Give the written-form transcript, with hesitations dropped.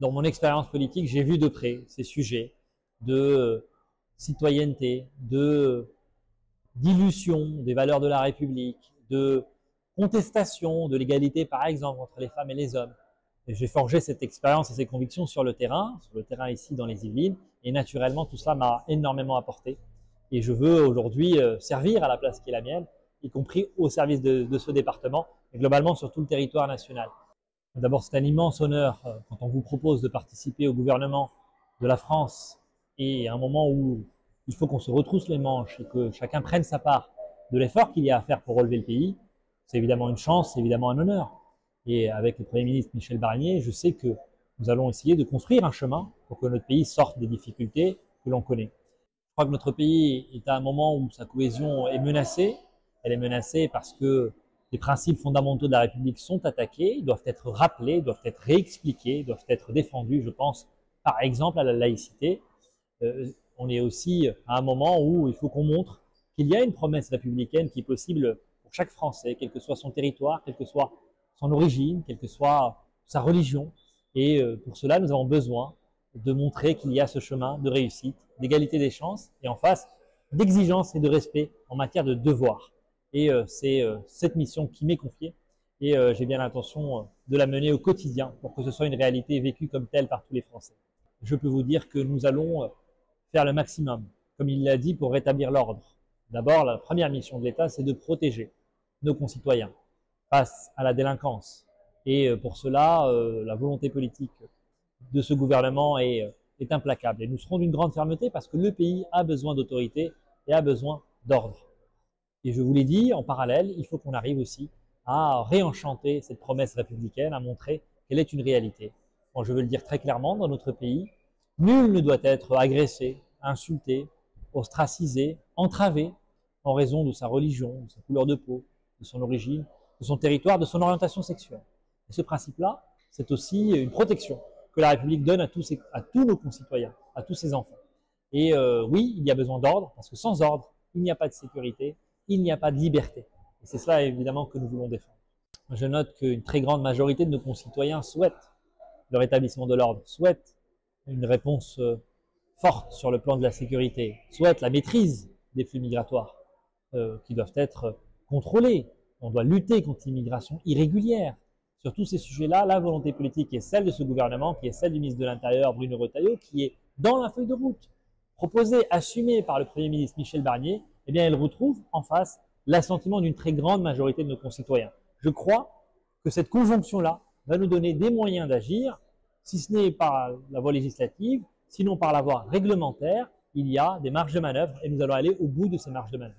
Dans mon expérience politique, j'ai vu de près ces sujets de citoyenneté, d'illusion des valeurs de la République, de contestation de l'égalité, par exemple, entre les femmes et les hommes. J'ai forgé cette expérience et ces convictions sur le terrain ici dans les Yvelines, et naturellement, tout cela m'a énormément apporté. Et je veux aujourd'hui servir à la place qui est la mienne, y compris au service de ce département, et globalement sur tout le territoire national. D'abord, c'est un immense honneur quand on vous propose de participer au gouvernement de la France et à un moment où il faut qu'on se retrousse les manches et que chacun prenne sa part de l'effort qu'il y a à faire pour relever le pays. C'est évidemment une chance, c'est évidemment un honneur. Et avec le Premier ministre Michel Barnier, je sais que nous allons essayer de construire un chemin pour que notre pays sorte des difficultés que l'on connaît. Je crois que notre pays est à un moment où sa cohésion est menacée. Elle est menacée parce que les principes fondamentaux de la République sont attaqués, ils doivent être rappelés, doivent être réexpliqués, doivent être défendus. Je pense par exemple à la laïcité. On est aussi à un moment où il faut qu'on montre qu'il y a une promesse républicaine qui est possible pour chaque Français, quel que soit son territoire, quelle que soit son origine, quelle que soit sa religion. Et pour cela, nous avons besoin de montrer qu'il y a ce chemin de réussite, d'égalité des chances et en face d'exigence et de respect en matière de devoir. Et c'est cette mission qui m'est confiée et j'ai bien l'intention de la mener au quotidien pour que ce soit une réalité vécue comme telle par tous les Français. Je peux vous dire que nous allons faire le maximum, comme il l'a dit, pour rétablir l'ordre. D'abord, la première mission de l'État, c'est de protéger nos concitoyens face à la délinquance. Et pour cela, la volonté politique de ce gouvernement est implacable. Et nous serons d'une grande fermeté parce que le pays a besoin d'autorité et a besoin d'ordre. Et je vous l'ai dit, en parallèle, il faut qu'on arrive aussi à réenchanter cette promesse républicaine, à montrer qu'elle est une réalité. Bon, je veux le dire très clairement, dans notre pays, nul ne doit être agressé, insulté, ostracisé, entravé en raison de sa religion, de sa couleur de peau, de son origine, de son territoire, de son orientation sexuelle. Et ce principe-là, c'est aussi une protection que la République donne à tous nos concitoyens, à tous ses enfants. Et oui, il y a besoin d'ordre, parce que sans ordre, il n'y a pas de sécurité, il n'y a pas de liberté. Et c'est cela, évidemment, que nous voulons défendre. Je note qu'une très grande majorité de nos concitoyens souhaitent le rétablissement de l'ordre, souhaitent une réponse forte sur le plan de la sécurité, souhaitent la maîtrise des flux migratoires qui doivent être contrôlés. On doit lutter contre l'immigration irrégulière. Sur tous ces sujets-là, la volonté politique est celle de ce gouvernement, qui est celle du ministre de l'Intérieur, Bruno Retailleau, qui est dans la feuille de route, proposée, assumée par le Premier ministre Michel Barnier. Eh bien, elle retrouve en face l'assentiment d'une très grande majorité de nos concitoyens. Je crois que cette conjonction-là va nous donner des moyens d'agir, si ce n'est par la voie législative, sinon par la voie réglementaire. Il y a des marges de manœuvre et nous allons aller au bout de ces marges de manœuvre.